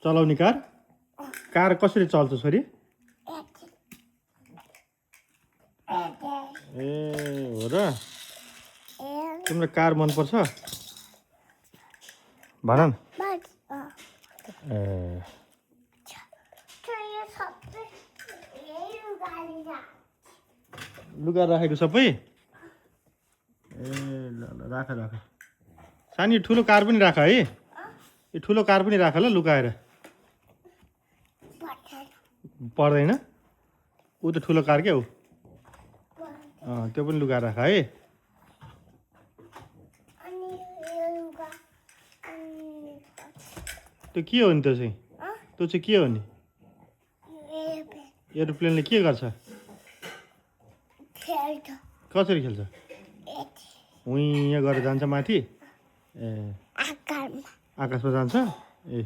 चलाउने car car कसरी चल्छ छोरी ए हो र तिम्रो कार मन पर्छ भन न ए लुगा राखेको सबै ए ल ल राख राख सानी ठुलो कार पनि राख है यो ठुलो कार पनि राख ल लुकाएर पर्दैन ऊ त ठुलो कार क्या ऊ त्यो पनि लुगा राख है त्यो के हो नि त्यो चाहिँ के हो नि एरोप्लेनले के गर्छ कसरी खेल्छ उहीँ गरेर जान्छ माथि ए आकाशमा जान्छ ए